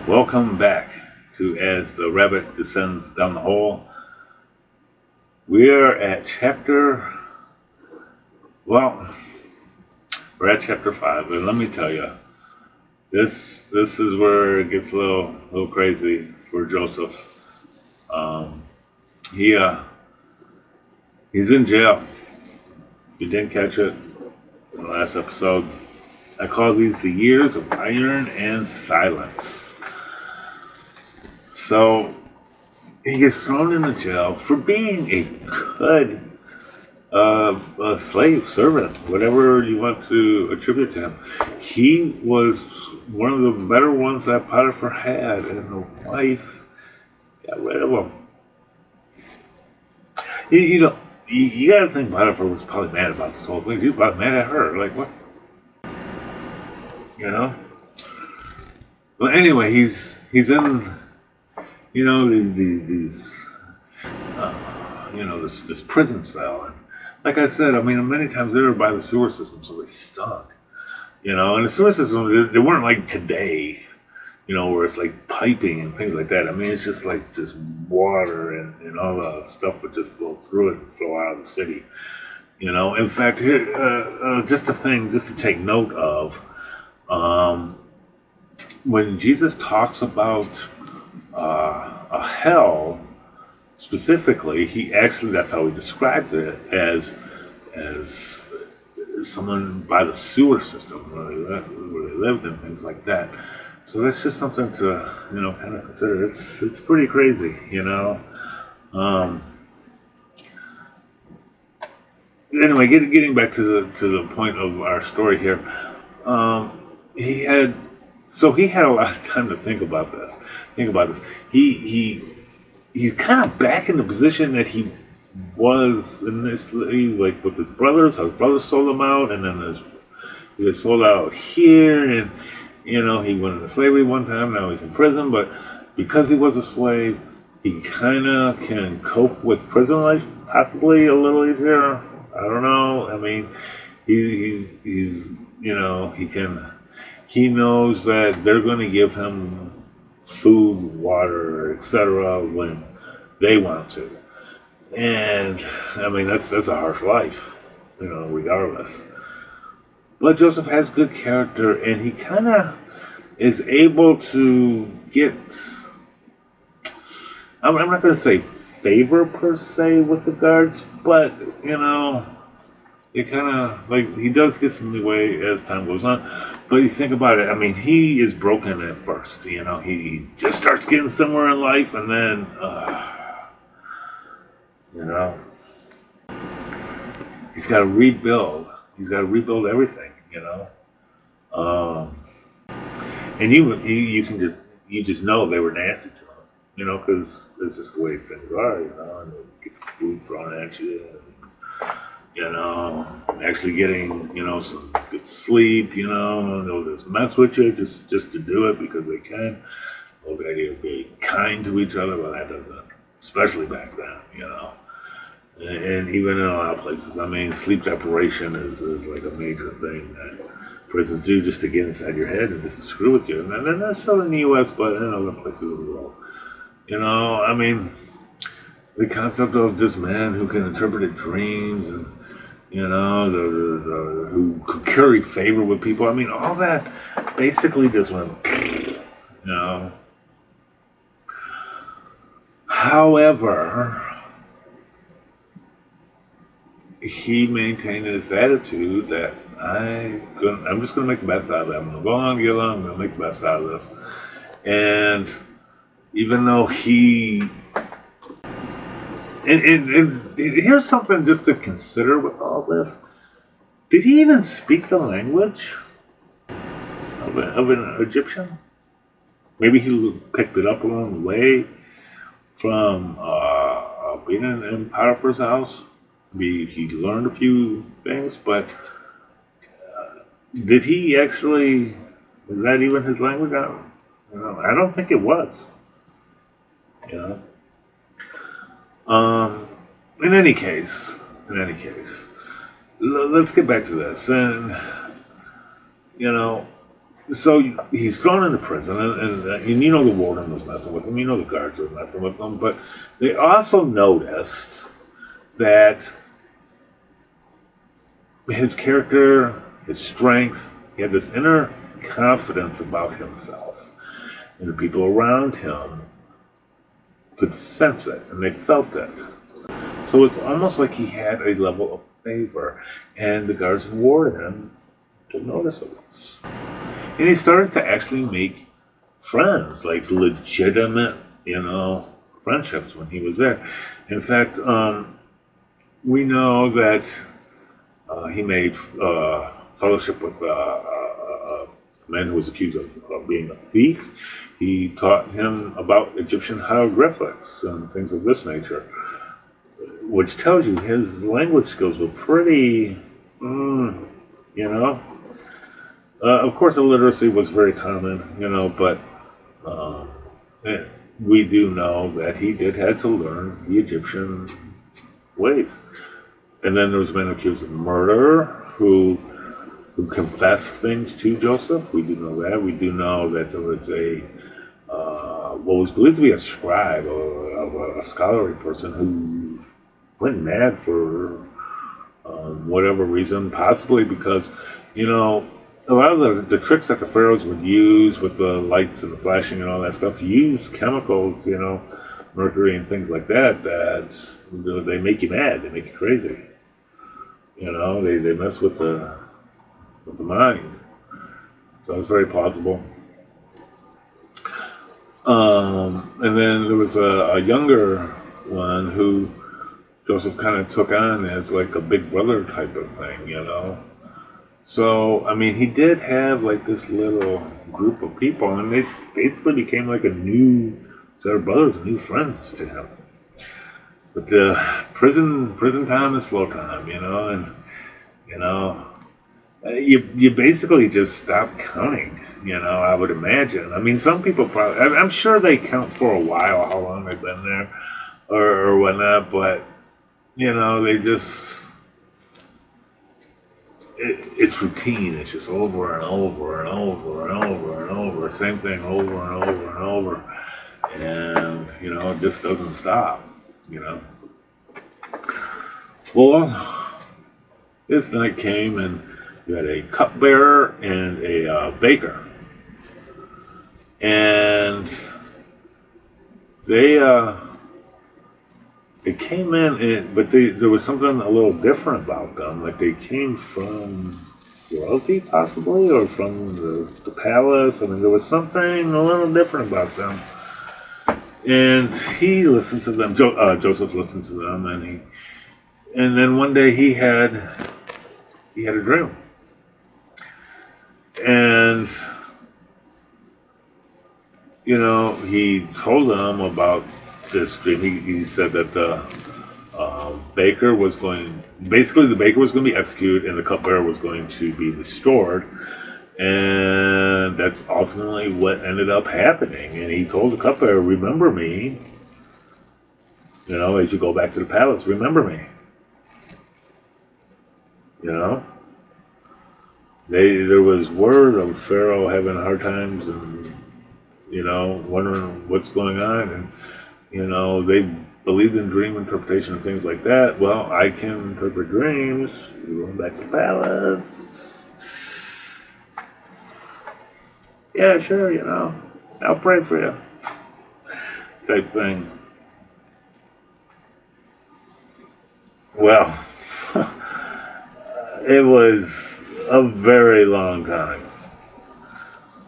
Welcome back to As the Rabbit Descends Down the Hole. We're at well, we're at chapter 5, and let me tell you, this is where it gets a little crazy for Joseph. Um, he he's in jail. You didn't catch it in the last episode. I call these the years of iron and silence. So he gets thrown into jail for being a good a slave servant, whatever you want to attribute to him. He was one of the better ones that Potiphar had, and the wife got rid of him. You gotta think Potiphar was probably mad about this whole thing. He was probably mad at her. Like, what? You know? Well, anyway, he's in, these this prison cell. And like I said, I mean, many times they were by the sewer system, so they stunk. And the sewer system, they weren't like today, where it's like piping and things like that. I mean, it's just like this water and all the stuff would just flow through it and flow out of the city. In fact, here, just a thing, just to take note of, um, when Jesus talks about a hell, specifically, he actually, that's how he describes it, as someone by the sewer system where they lived and things like that. So that's just something to kind of consider. It's pretty crazy. Anyway, getting back to the point of our story here, he had a lot of time to think about this. He's kind of back in the position that he was initially, like with his brothers. His brothers sold him out, and then he was sold out here, and he went into slavery one time. Now he's in prison, but because he was a slave, he kind of can cope with prison life possibly a little easier. I don't know. I mean, he's he knows that they're going to give him food, water, etc. when they want to. And I mean, that's a harsh life, regardless. But Joseph has good character, and he kind of is able to get, I'm not going to say favor per se with the guards, but it kind of, like, he does get some leeway as time goes on. But you think about it, I mean, he is broken at first. He just starts getting somewhere in life, and then, he's got to rebuild. He's got to rebuild everything. Um, and you can just know they were nasty to him. Because it's just the way things are. And they get food thrown at you. Actually getting, some good sleep, and they'll just mess with you just to do it because they can. Well, the idea of being kind to each other, well, that doesn't, especially back then, and even in a lot of places. I mean, sleep deprivation is like a major thing that prisons do just to get inside your head and just to screw with you. And not necessarily in the U.S., but in other places of the world. I mean, the concept of this man who can interpret dreams and who could curry favor with people. I mean, all that basically just went, However, he maintained this attitude that I'm just going to make the best out of it. I'm going to go along, get along, I'm going to make the best out of this. And even though and here's something just to consider with all this. Did he even speak the language of an Egyptian? Maybe he picked it up along the way from being in Potiphar's house. Maybe he learned a few things, but did he actually, was that even his language? I don't think it was. You know. In any case, let's get back to this. And So he's thrown into prison, and you know the warden was messing with him. You know the guards were messing with him, but they also noticed that his character, his strength, he had this inner confidence about himself, and the people around him could sense it, and they felt it. So it's almost like he had a level of favor, and the guards and warden took notice of this. And he started to actually make friends, like legitimate, friendships when he was there. In fact, we know that he made fellowship with a man who was accused of being a thief. He taught him about Egyptian hieroglyphics and things of this nature, which tells you his language skills were pretty, you know. Of course, illiteracy was very common, but um, eh, we do know that he did had to learn the Egyptian ways. And then there was men accused of murder who confessed things to Joseph. We do know that. We do know that there was a what was believed to be a scribe or a scholarly person who went mad for whatever reason, possibly because, you know, a lot of the tricks that the pharaohs would use with the lights and the flashing and all that stuff use chemicals, mercury and things like that, they make you mad, they make you crazy. They mess with the mind. So it's very plausible. And then there was a younger one who Joseph kind of took on as like a big brother type of thing. So, I mean, he did have like this little group of people, and they basically became like a new set of brothers, new friends to him. But the prison time is slow time, and you know, you basically just stop counting. I would imagine. I mean, some people probably. I'm sure they count for a while how long they've been there, or whatnot. But they just it's routine. It's just over and over and over and over and over. Same thing over and over and over. And, it just doesn't stop, you know. Well, this night came and you had a cupbearer and a baker. And they came in, but there was something a little different about them. Like they came from royalty, possibly, or from the palace. I mean, there was something a little different about them. And he listened to them. Joseph listened to them, and then one day he had a dream, and he told them about this dream. He said that the baker was going, basically the baker was going to be executed, and the cupbearer was going to be restored. And that's ultimately what ended up happening. And he told the cupbearer, "Remember me, as you go back to the palace. Remember me." You know, there was word of Pharaoh having hard times and wondering what's going on, and they believed in dream interpretation and things like that. Well, I can interpret dreams. You're going back to the palace. Yeah, sure, I'll pray for you, type thing. Well, it was a very long time,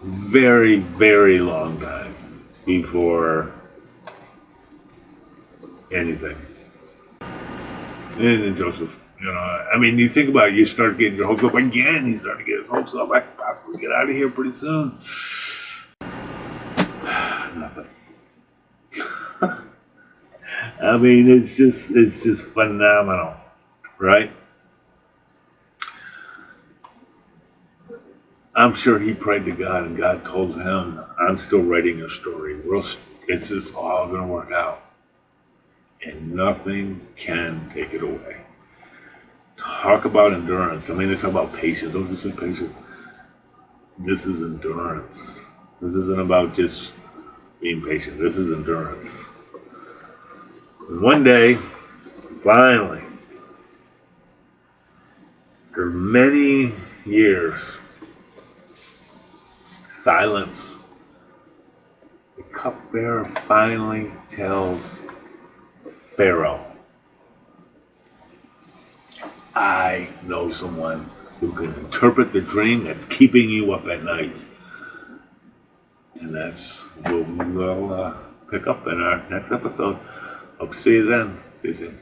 very, very long time before anything. And then Joseph, I mean, you think about it, you start getting your hopes up again. He's starting to get his hopes up. I could possibly get out of here pretty soon. Nothing. I mean, it's just phenomenal, right? I'm sure he prayed to God, and God told him, "I'm still writing your story. It's just all going to work out, and nothing can take it away." Talk about endurance. I mean, they talk about patience. Don't you say patience? This is endurance. This isn't about just being patient. This is endurance. And one day, finally, after many years, silence, the cupbearer finally tells Pharaoh, I know someone who can interpret the dream that's keeping you up at night. And that's what we'll pick up in our next episode. Hope to see you then. See you soon.